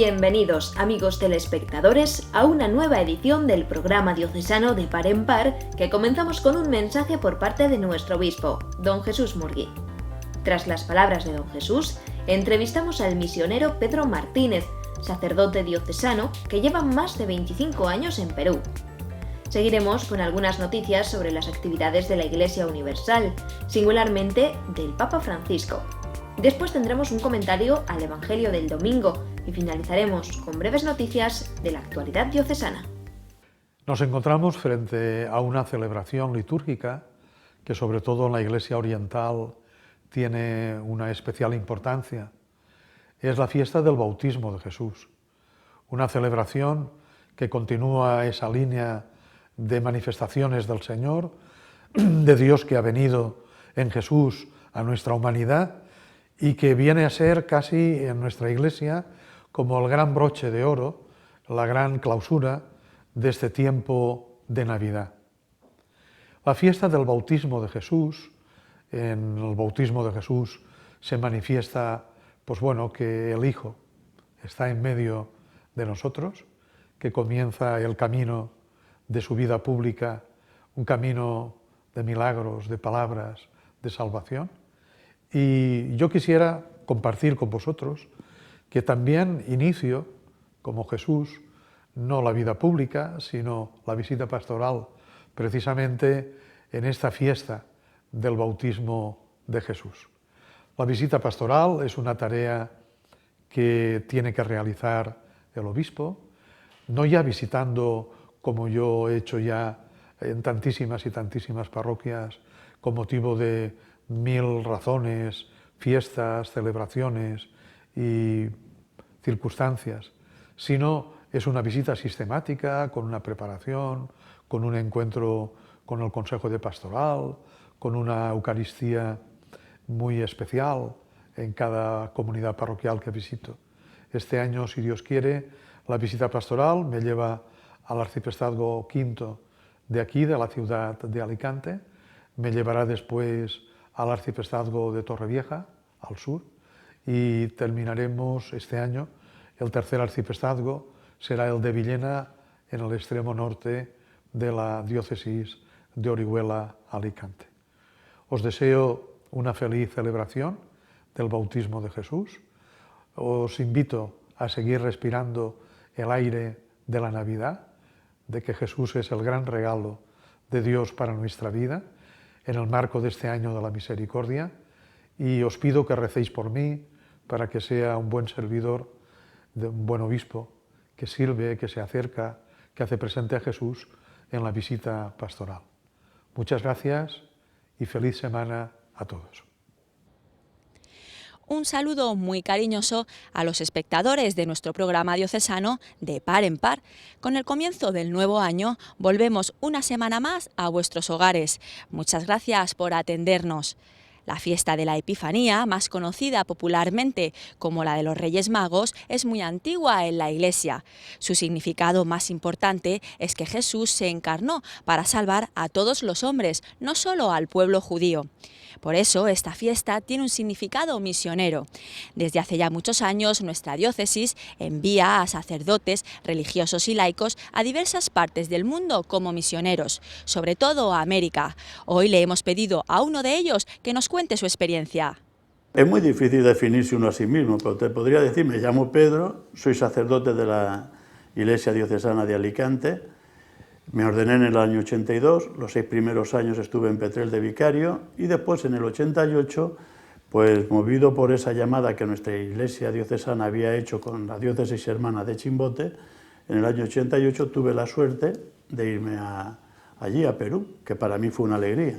Bienvenidos, amigos telespectadores, a una nueva edición del programa diocesano de Par en Par, que comenzamos con un mensaje por parte de nuestro obispo, don Jesús Murgui. Tras las palabras de don Jesús, entrevistamos al misionero Pedro Martínez, sacerdote diocesano que lleva más de 25 años en Perú. Seguiremos con algunas noticias sobre las actividades de la Iglesia Universal, singularmente del Papa Francisco. Después tendremos un comentario al Evangelio del domingo y finalizaremos con breves noticias de la actualidad diocesana. Nos encontramos frente a una celebración litúrgica que sobre todo en la Iglesia Oriental tiene una especial importancia. Es la fiesta del bautismo de Jesús, una celebración que continúa esa línea de manifestaciones del Señor, de Dios que ha venido en Jesús a nuestra humanidad y que viene a ser casi en nuestra Iglesia como el gran broche de oro, la gran clausura de este tiempo de Navidad. La fiesta del bautismo de Jesús, en el bautismo de Jesús se manifiesta que el Hijo está en medio de nosotros, que comienza el camino de su vida pública, un camino de milagros, de palabras, de salvación. Y yo quisiera compartir con vosotros que también inicio, como Jesús, no la vida pública, sino la visita pastoral, precisamente en esta fiesta del bautismo de Jesús. La visita pastoral es una tarea que tiene que realizar el obispo, no ya visitando como yo he hecho ya en tantísimas y tantísimas parroquias, con motivo de 1000 razones, fiestas, celebraciones y circunstancias, sino es una visita sistemática, con una preparación, con un encuentro con el Consejo de Pastoral, con una Eucaristía muy especial en cada comunidad parroquial que visito. Este año, si Dios quiere, la visita pastoral me lleva al arciprestazgo V de aquí, de la ciudad de Alicante, me llevará después al arciprestazgo de Torrevieja, al sur, y terminaremos este año, el tercer arciprestazgo será el de Villena, en el extremo norte de la diócesis de Orihuela-Alicante. Os deseo una feliz celebración del bautismo de Jesús. Os invito a seguir respirando el aire de la Navidad, de que Jesús es el gran regalo de Dios para nuestra vida, en el marco de este año de la misericordia, y os pido que recéis por mí para que sea un buen servidor, un buen obispo, que sirve, que se acerca, que hace presente a Jesús en la visita pastoral. Muchas gracias y feliz semana a todos. Un saludo muy cariñoso a los espectadores de nuestro programa diocesano de Par en Par. Con el comienzo del nuevo año volvemos una semana más a vuestros hogares. Muchas gracias por atendernos. La fiesta de la Epifanía, más conocida popularmente como la de los Reyes Magos, es muy antigua en la Iglesia. Su significado más importante es que Jesús se encarnó para salvar a todos los hombres, no solo al pueblo judío. Por eso, esta fiesta tiene un significado misionero. Desde hace ya muchos años, nuestra diócesis envía a sacerdotes, religiosos y laicos a diversas partes del mundo como misioneros, sobre todo a América. Hoy le hemos pedido a uno de ellos que nos cuente su experiencia. Es muy difícil definirse uno a sí mismo, pero te podría decir, me llamo Pedro, soy sacerdote de la Iglesia Diocesana de Alicante, me ordené en el año 82, los 6 primeros años estuve en Petrel de vicario y después en el 88, pues movido por esa llamada que nuestra Iglesia Diocesana había hecho con la diócesis hermana de Chimbote, en el año 88 tuve la suerte de irme allí a Perú, que para mí fue una alegría.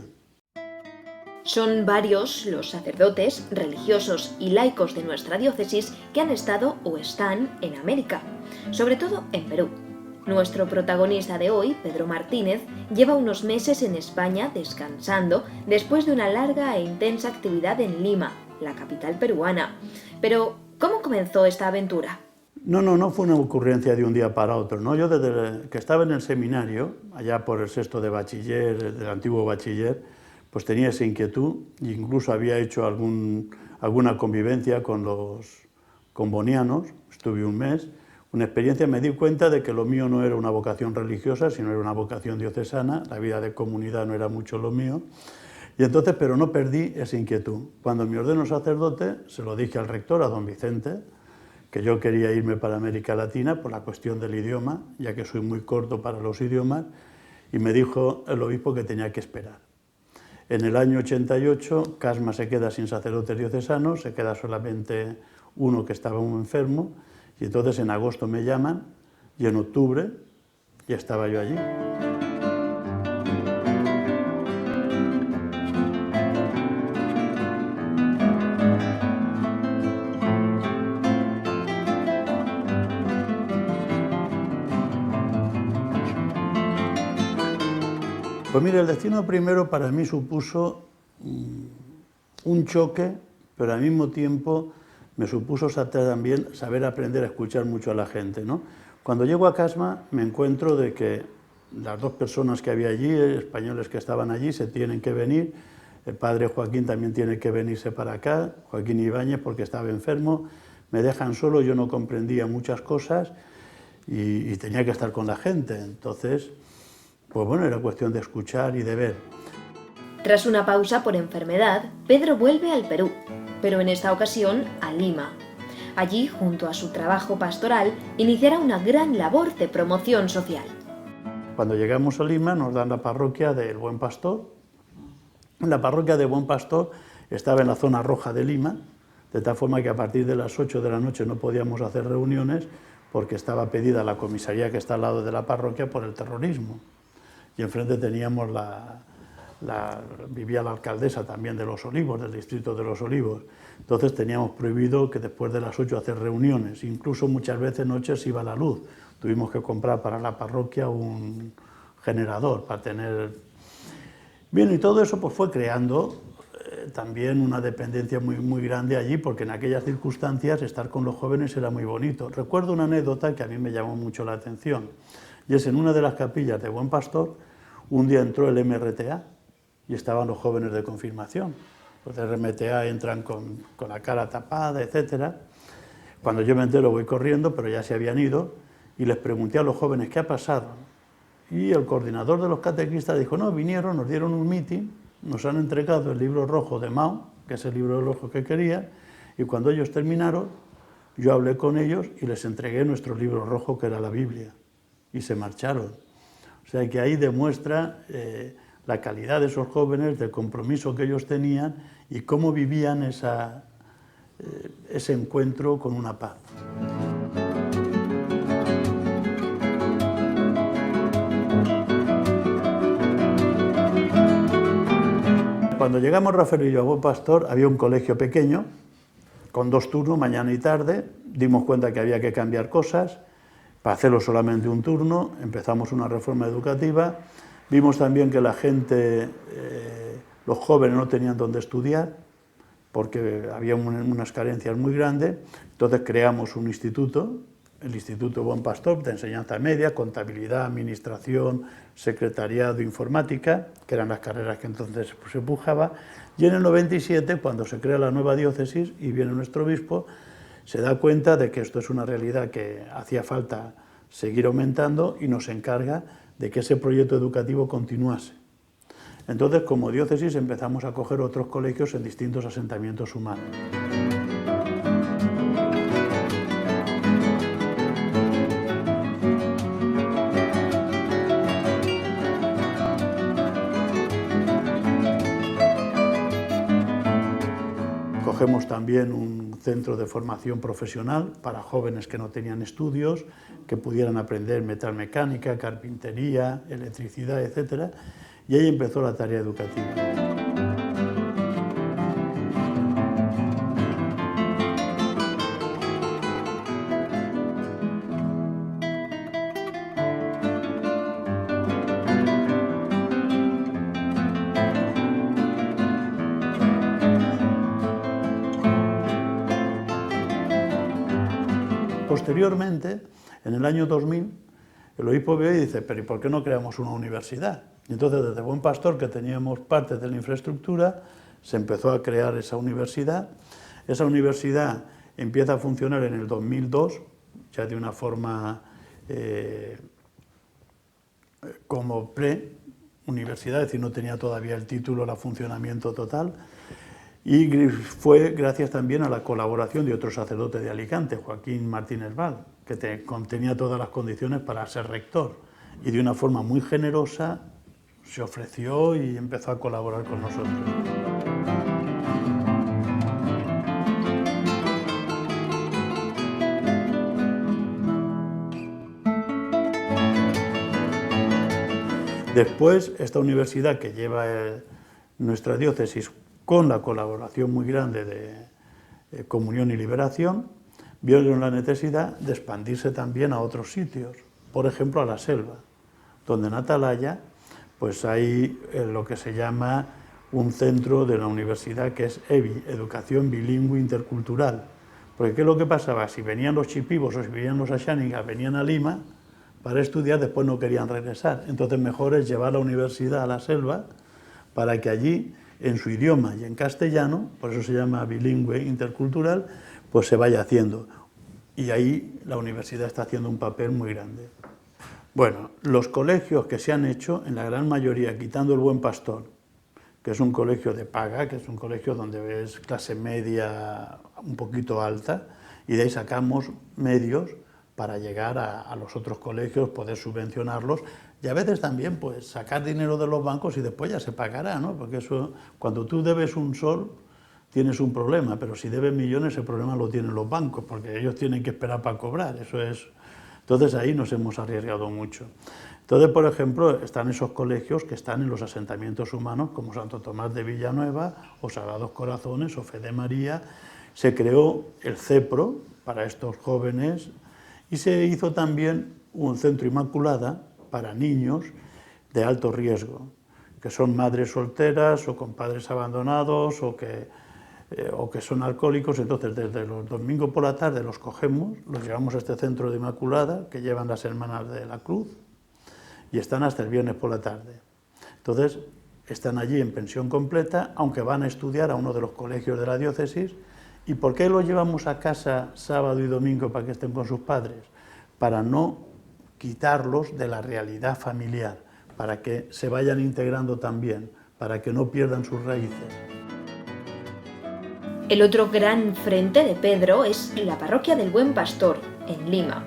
Son varios los sacerdotes, religiosos y laicos de nuestra diócesis que han estado o están en América, sobre todo en Perú. Nuestro protagonista de hoy, Pedro Martínez, lleva unos meses en España descansando después de una larga e intensa actividad en Lima, la capital peruana. Pero, ¿cómo comenzó esta aventura? No fue una ocurrencia de un día para otro, ¿no? Yo desde que estaba en el seminario, allá por el sexto de bachiller, del antiguo bachiller, pues tenía esa inquietud e incluso había hecho alguna convivencia con con bonianos, estuve un mes, una experiencia, me di cuenta de que lo mío no era una vocación religiosa, sino era una vocación diocesana, la vida de comunidad no era mucho lo mío, y entonces, pero no perdí esa inquietud. Cuando me ordeno sacerdote, se lo dije al rector, a don Vicente, que yo quería irme para América Latina por la cuestión del idioma, ya que soy muy corto para los idiomas, y me dijo el obispo que tenía que esperar. En el año 88, Casma se queda sin sacerdotes diocesanos, se queda solamente uno que estaba muy enfermo, y entonces en agosto me llaman, y en octubre ya estaba yo allí. Pues mire, el destino primero para mí supuso un choque, pero al mismo tiempo me supuso también saber aprender a escuchar mucho a la gente, ¿no? Cuando llego a Casma me encuentro de que las dos personas que había allí, españoles que estaban allí, se tienen que venir. El padre Joaquín también tiene que venirse para acá, Joaquín Ibáñez, porque estaba enfermo. Me dejan solo, yo no comprendía muchas cosas y tenía que estar con la gente. Entonces, pues bueno, era cuestión de escuchar y de ver. Tras una pausa por enfermedad, Pedro vuelve al Perú, pero en esta ocasión a Lima. Allí, junto a su trabajo pastoral, iniciará una gran labor de promoción social. Cuando llegamos a Lima nos dan la parroquia del Buen Pastor. La parroquia de Buen Pastor estaba en la zona roja de Lima, de tal forma que a partir de las 8 de la noche no podíamos hacer reuniones porque estaba pedida la comisaría que está al lado de la parroquia por el terrorismo. Y enfrente teníamos vivía la alcaldesa también de Los Olivos, del distrito de Los Olivos. Entonces teníamos prohibido que después de las 8 hacer reuniones. Incluso muchas veces noches iba la luz. Tuvimos que comprar para la parroquia un generador para tener... Bien, y todo eso pues fue creando también una dependencia muy grande allí, porque en aquellas circunstancias estar con los jóvenes era muy bonito. Recuerdo una anécdota que a mí me llamó mucho la atención, y es en una de las capillas de Buen Pastor, un día entró el MRTA y estaban los jóvenes de confirmación. Los de RMTA entran con la cara tapada, etc. Cuando yo me entero voy corriendo, pero ya se habían ido, y les pregunté a los jóvenes qué ha pasado. Y el coordinador de los catequistas dijo, no, vinieron, nos dieron un mitin, nos han entregado el libro rojo de Mao, que es el libro rojo que quería, y cuando ellos terminaron, yo hablé con ellos y les entregué nuestro libro rojo, que era la Biblia, y se marcharon. O sea que ahí demuestra la calidad de esos jóvenes, del compromiso que ellos tenían y cómo vivían ese encuentro con una paz. Cuando llegamos Rafael y yo a Buen Pastor, había un colegio pequeño, con 2 turnos, mañana y tarde. Dimos cuenta que había que cambiar cosas, para hacerlo solamente un turno, empezamos una reforma educativa. Vimos también que la gente, los jóvenes no tenían dónde estudiar, porque había unas carencias muy grandes. Entonces creamos un instituto, el Instituto Buen Pastor, de enseñanza media, contabilidad, administración, secretariado, informática, que eran las carreras que entonces se empujaba. Y en el 97, cuando se crea la nueva diócesis y viene nuestro obispo, se da cuenta de que esto es una realidad que hacía falta seguir aumentando y nos encarga de que ese proyecto educativo continuase. Entonces, como diócesis, empezamos a coger otros colegios en distintos asentamientos humanos. Cogemos también un centro de formación profesional para jóvenes que no tenían estudios, que pudieran aprender metalmecánica, carpintería, electricidad, etc. Y ahí empezó la tarea educativa. Posteriormente, en el año 2000, el obispo ve y dice, pero ¿y por qué no creamos una universidad? Y entonces, desde Buen Pastor, que teníamos parte de la infraestructura, se empezó a crear esa universidad. Esa universidad empieza a funcionar en el 2002, ya de una forma como pre-universidad, es decir, no tenía todavía el título, el funcionamiento total, y fue gracias también a la colaboración de otro sacerdote de Alicante, Joaquín Martínez Val, que tenía todas las condiciones para ser rector, y de una forma muy generosa se ofreció y empezó a colaborar con nosotros. Después, esta universidad que lleva nuestra diócesis con la colaboración muy grande de Comunión y Liberación, vieron la necesidad de expandirse también a otros sitios, por ejemplo a la selva, donde en Atalaya pues hay lo que se llama un centro de la universidad que es EBI, Educación Bilingüe Intercultural, porque ¿qué es lo que pasaba? Si venían los chipivos o si venían los axánicas, venían a Lima para estudiar, después no querían regresar, entonces mejor es llevar la universidad a la selva para que allí, en su idioma y en castellano, por eso se llama bilingüe intercultural, pues se vaya haciendo. Y ahí la universidad está haciendo un papel muy grande. Bueno, los colegios que se han hecho, en la gran mayoría, quitando el Buen Pastor, que es un colegio de paga, que es un colegio donde ves clase media un poquito alta, y de ahí sacamos medios para llegar a los otros colegios, poder subvencionarlos, y a veces también pues sacar dinero de los bancos y después ya se pagará, ¿no? Porque eso, cuando tú debes un sol, tienes un problema, pero si debes millones, el problema lo tienen los bancos, porque ellos tienen que esperar para cobrar, eso es. Entonces ahí nos hemos arriesgado mucho. Entonces, por ejemplo, están esos colegios que están en los asentamientos humanos, como Santo Tomás de Villanueva, o Sagrados Corazones, o Fe de María. Se creó el CEPRO para estos jóvenes y se hizo también un centro Inmaculada para niños de alto riesgo, que son madres solteras o con padres abandonados o que son alcohólicos. Entonces desde los domingos por la tarde los cogemos, los llevamos a este centro de Inmaculada que llevan las Hermanas de la Cruz y están hasta el viernes por la tarde. Entonces están allí en pensión completa, aunque van a estudiar a uno de los colegios de la diócesis. ¿Y por qué los llevamos a casa sábado y domingo para que estén con sus padres? Para no quitarlos de la realidad familiar, para que se vayan integrando también, para que no pierdan sus raíces. El otro gran frente de Pedro es la parroquia del Buen Pastor, en Lima.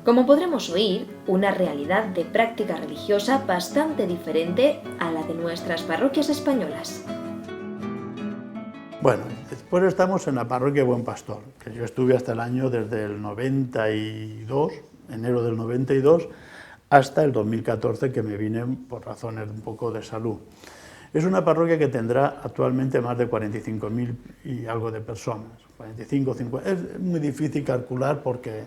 Como podremos oír, una realidad de práctica religiosa bastante diferente a la de nuestras parroquias españolas. Bueno, después estamos en la parroquia Buen Pastor, que yo estuve hasta el año desde el 92, enero del 92, hasta el 2014, que me vine por razones un poco de salud. Es una parroquia que tendrá actualmente más de 45.000 y algo de personas, 45, 50, es muy difícil calcular porque...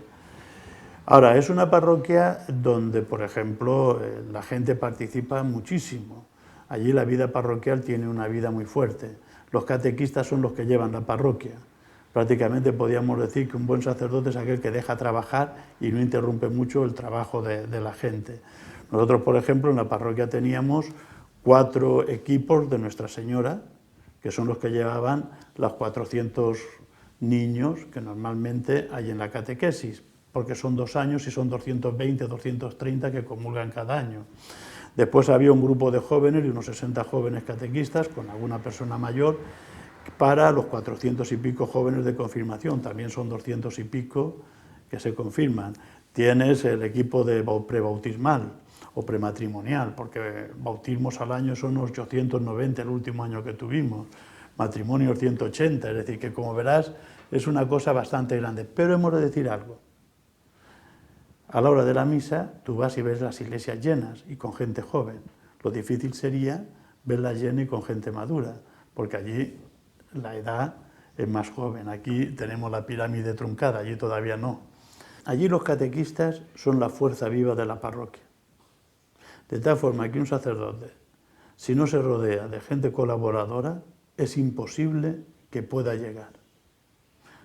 Ahora, es una parroquia donde, por ejemplo, la gente participa muchísimo. Allí la vida parroquial tiene una vida muy fuerte. Los catequistas son los que llevan la parroquia. Prácticamente podríamos decir que un buen sacerdote es aquel que deja trabajar y no interrumpe mucho el trabajo de la gente. Nosotros, por ejemplo, en la parroquia teníamos 4 equipos de Nuestra Señora, que son los que llevaban los 400 niños que normalmente hay en la catequesis, porque son 2 años y son 220, 230 que comulgan cada año. Después había un grupo de jóvenes, de unos 60 jóvenes catequistas, con alguna persona mayor, para los 400 y pico jóvenes de confirmación, también son 200 y pico que se confirman. Tienes el equipo de prebautismal o prematrimonial, porque bautismos al año son 890 el último año que tuvimos, matrimonios 180, es decir, que como verás es una cosa bastante grande. Pero hemos de decir algo. A la hora de la misa, tú vas y ves las iglesias llenas y con gente joven. Lo difícil sería verlas llenas y con gente madura, porque allí la edad es más joven. Aquí tenemos la pirámide truncada, allí todavía no. Allí los catequistas son la fuerza viva de la parroquia. De tal forma que un sacerdote, si no se rodea de gente colaboradora, es imposible que pueda llegar.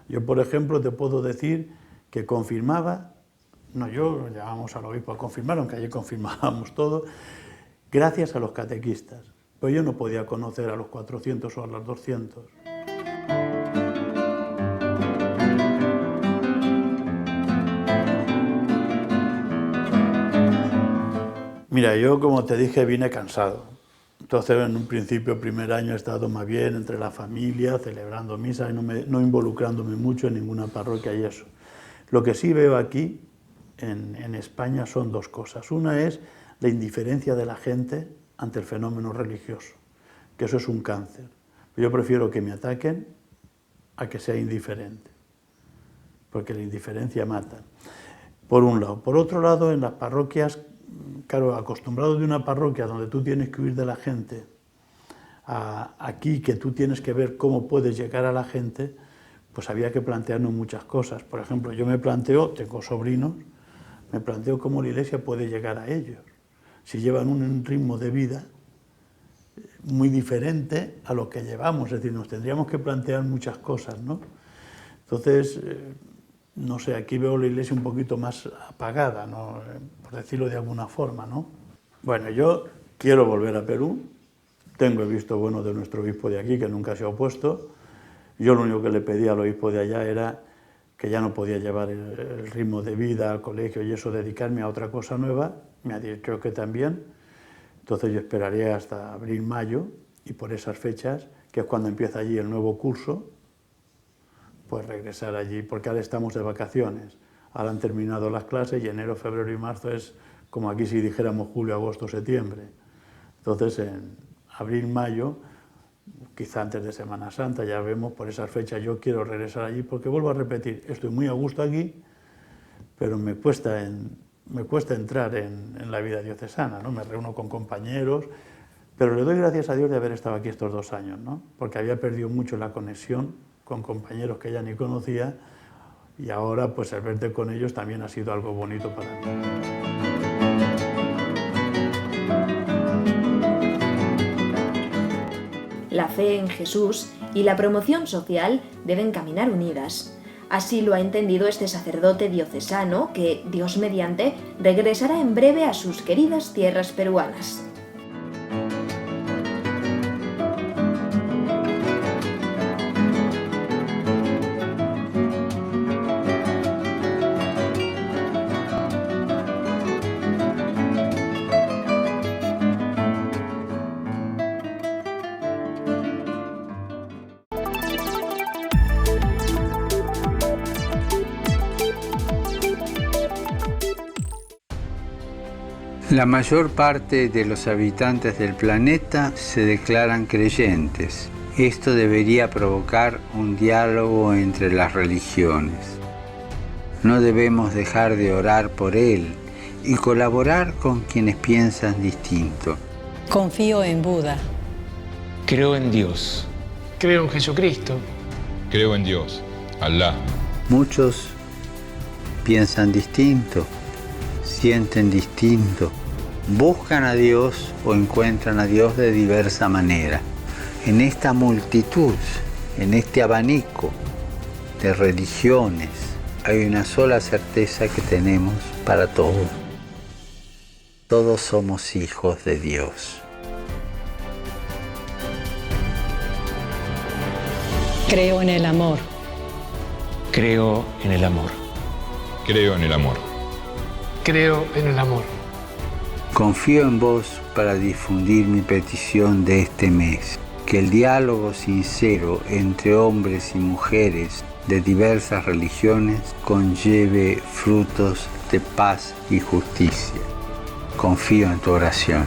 Yo, por ejemplo, te puedo decir que confirmaba. No, yo llevábamos al obispo a confirmar, aunque allí confirmábamos todo, gracias a los catequistas. Pues yo no podía conocer a los 400 o a los 200. Mira, yo como te dije vine cansado. Entonces en un principio, primer año he estado más bien entre la familia, celebrando misas y no involucrándome mucho en ninguna parroquia y eso. Lo que sí veo aquí en España son dos cosas. Una es la indiferencia de la gente ante el fenómeno religioso, que eso es un cáncer. Yo prefiero que me ataquen a que sea indiferente, porque la indiferencia mata, por un lado. Por otro lado, en las parroquias, claro, acostumbrado de una parroquia donde tú tienes que huir de la gente, aquí que tú tienes que ver cómo puedes llegar a la gente, pues había que plantearnos muchas cosas. Por ejemplo, yo me planteo, tengo sobrinos, me planteo cómo la Iglesia puede llegar a ellos, si llevan un ritmo de vida muy diferente a lo que llevamos, es decir, nos tendríamos que plantear muchas cosas, ¿no? Entonces, no sé, aquí veo la Iglesia un poquito más apagada, ¿no? Por decirlo de alguna forma, ¿no? Bueno, yo quiero volver a Perú, tengo el visto bueno de nuestro obispo de aquí, que nunca se ha opuesto. Yo lo único que le pedí al obispo de allá era que ya no podía llevar el ritmo de vida al colegio y eso, dedicarme a otra cosa nueva, me ha dicho que también. Entonces yo esperaría hasta abril, mayo, y por esas fechas, que es cuando empieza allí el nuevo curso, pues regresar allí, porque ahora estamos de vacaciones. Ahora han terminado las clases y enero, febrero y marzo es como aquí si dijéramos julio, agosto, septiembre. Entonces en abril, mayo, quizá antes de Semana Santa, ya vemos por esas fechas, yo quiero regresar allí, porque vuelvo a repetir, estoy muy a gusto aquí, pero me cuesta entrar en la vida diocesana, ¿no? Me reúno con compañeros, pero le doy gracias a Dios de haber estado aquí estos 2 años, ¿no? Porque había perdido mucho la conexión con compañeros que ya ni conocía, y ahora pues el verte con ellos también ha sido algo bonito para mí. La fe en Jesús y la promoción social deben caminar unidas. Así lo ha entendido este sacerdote diocesano que, Dios mediante, regresará en breve a sus queridas tierras peruanas. La mayor parte de los habitantes del planeta se declaran creyentes. Esto debería provocar un diálogo entre las religiones. No debemos dejar de orar por él y colaborar con quienes piensan distinto. Confío en Buda. Creo en Dios. Creo en Jesucristo. Creo en Dios, Alá. Muchos piensan distinto, sienten distinto, buscan a Dios o encuentran a Dios de diversa manera. En esta multitud, en este abanico de religiones, hay una sola certeza que tenemos para todos. Todos somos hijos de Dios. Creo en el amor. Creo en el amor. Creo en el amor. Creo en el amor. Confío en vos para difundir mi petición de este mes. Que el diálogo sincero entre hombres y mujeres de diversas religiones conlleve frutos de paz y justicia. Confío en tu oración.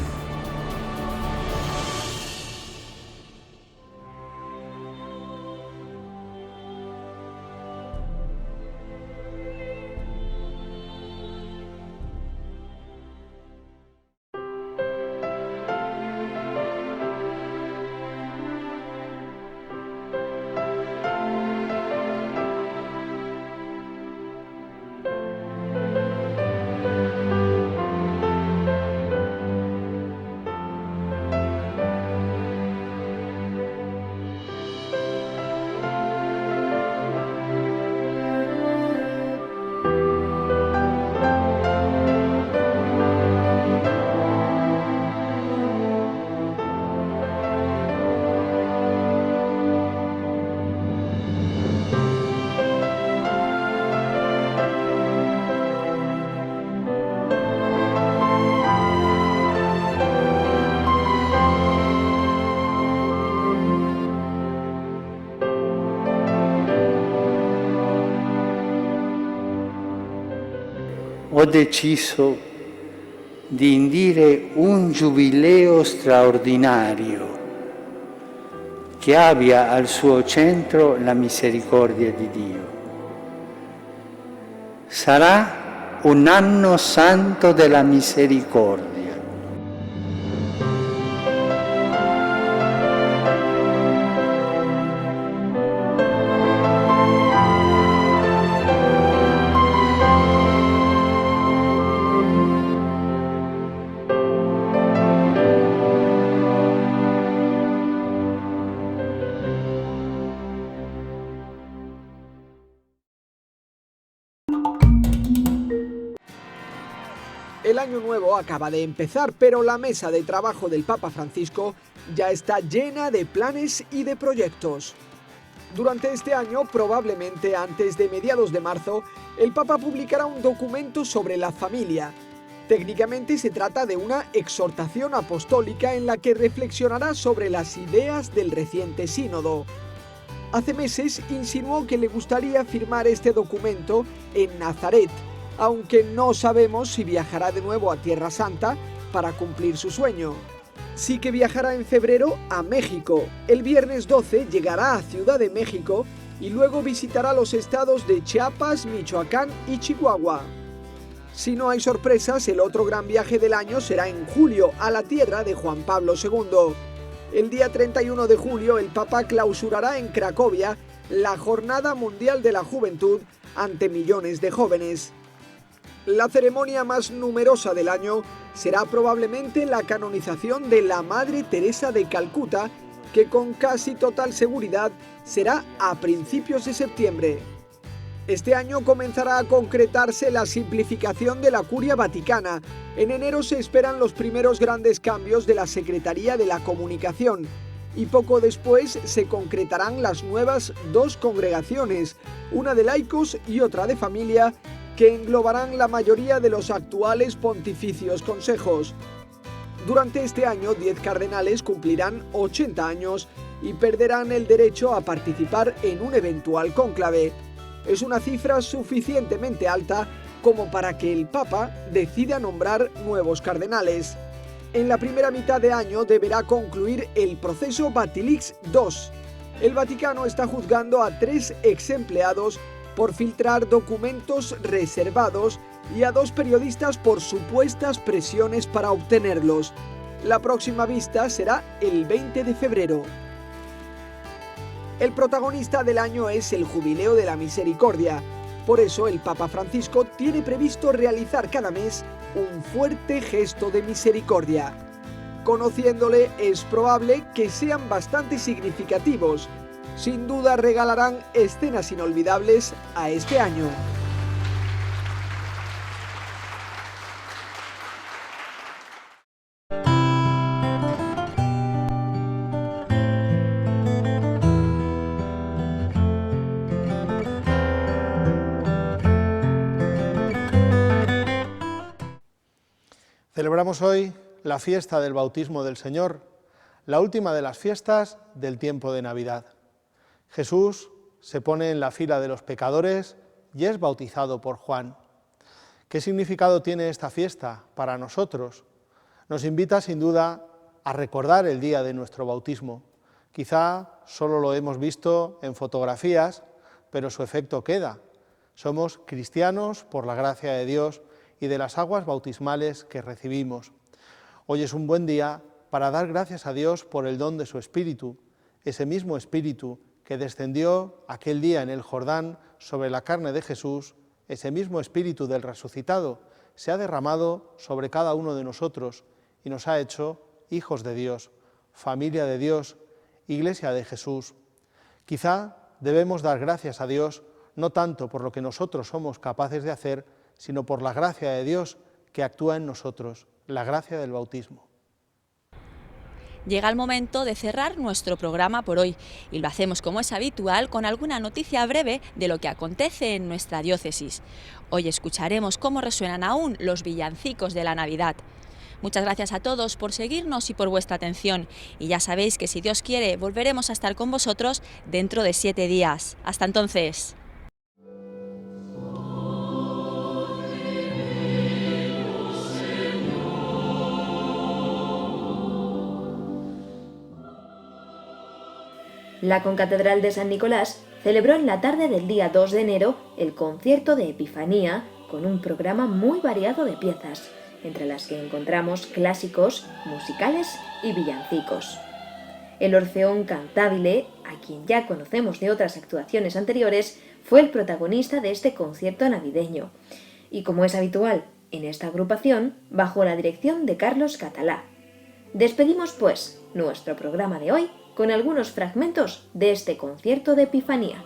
ho deciso di indire un giubileo straordinario che abbia al suo centro la misericordia di Dio. Sarà un anno santo della misericordia. El año nuevo acaba de empezar, pero la mesa de trabajo del Papa Francisco ya está llena de planes y de proyectos. Durante este año, probablemente antes de mediados de marzo, el Papa publicará un documento sobre la familia. Técnicamente se trata de una exhortación apostólica en la que reflexionará sobre las ideas del reciente sínodo. Hace meses insinuó que le gustaría firmar este documento en Nazaret, aunque no sabemos si viajará de nuevo a Tierra Santa para cumplir su sueño. Sí que viajará en febrero a México. El viernes 12 llegará a Ciudad de México y luego visitará los estados de Chiapas, Michoacán y Chihuahua. Si no hay sorpresas, el otro gran viaje del año será en julio a la tierra de Juan Pablo II. El día 31 de julio el Papa clausurará en Cracovia la Jornada Mundial de la Juventud ante millones de jóvenes. La ceremonia más numerosa del año será probablemente la canonización de la Madre Teresa de Calcuta, que con casi total seguridad será a principios de septiembre. Este año comenzará a concretarse la simplificación de la Curia Vaticana. En enero se esperan los primeros grandes cambios de la Secretaría de la Comunicación y poco después se concretarán las nuevas dos congregaciones, una de laicos y otra de familia, que englobarán la mayoría de los actuales pontificios consejos. Durante este año, 10 cardenales cumplirán 80 años y perderán el derecho a participar en un eventual cónclave. Es una cifra suficientemente alta como para que el Papa decida nombrar nuevos cardenales. En la primera mitad de año deberá concluir el proceso Batilix II. El Vaticano está juzgando a 3 exempleados por filtrar documentos reservados y a 2 periodistas por supuestas presiones para obtenerlos. La próxima vista será el 20 de febrero. El protagonista del año es el Jubileo de la Misericordia. Por eso el Papa Francisco tiene previsto realizar cada mes un fuerte gesto de misericordia. Conociéndole, es probable que sean bastante significativos. Sin duda regalarán escenas inolvidables a este año. Celebramos hoy la fiesta del bautismo del Señor, la última de las fiestas del tiempo de Navidad. Jesús se pone en la fila de los pecadores y es bautizado por Juan. ¿Qué significado tiene esta fiesta para nosotros? Nos invita sin duda a recordar el día de nuestro bautismo. Quizá solo lo hemos visto en fotografías, pero su efecto queda. Somos cristianos por la gracia de Dios y de las aguas bautismales que recibimos. Hoy es un buen día para dar gracias a Dios por el don de su Espíritu, ese mismo Espíritu que descendió aquel día en el Jordán sobre la carne de Jesús, ese mismo Espíritu del resucitado, se ha derramado sobre cada uno de nosotros y nos ha hecho hijos de Dios, familia de Dios, Iglesia de Jesús. Quizá debemos dar gracias a Dios no tanto por lo que nosotros somos capaces de hacer, sino por la gracia de Dios que actúa en nosotros, la gracia del bautismo. Llega el momento de cerrar nuestro programa por hoy y lo hacemos como es habitual con alguna noticia breve de lo que acontece en nuestra diócesis. Hoy escucharemos cómo resuenan aún los villancicos de la Navidad. Muchas gracias a todos por seguirnos y por vuestra atención y ya sabéis que si Dios quiere volveremos a estar con vosotros dentro de 7 días. Hasta entonces. La Concatedral de San Nicolás celebró en la tarde del día 2 de enero el concierto de Epifanía con un programa muy variado de piezas, entre las que encontramos clásicos, musicales y villancicos. El Orfeón Cantabile, a quien ya conocemos de otras actuaciones anteriores, fue el protagonista de este concierto navideño, y como es habitual en esta agrupación, bajo la dirección de Carlos Catalá. Despedimos, pues, nuestro programa de hoy con algunos fragmentos de este concierto de Epifanía.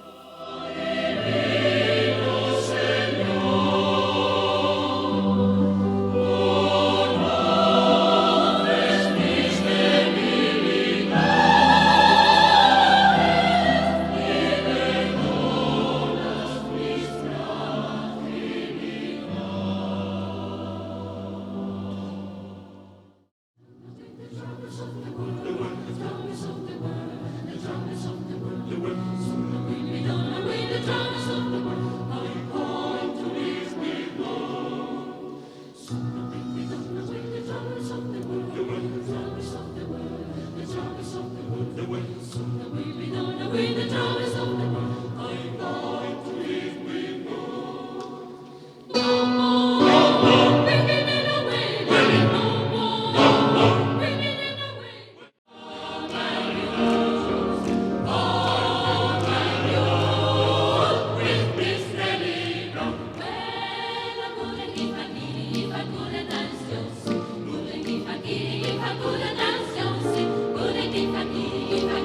If I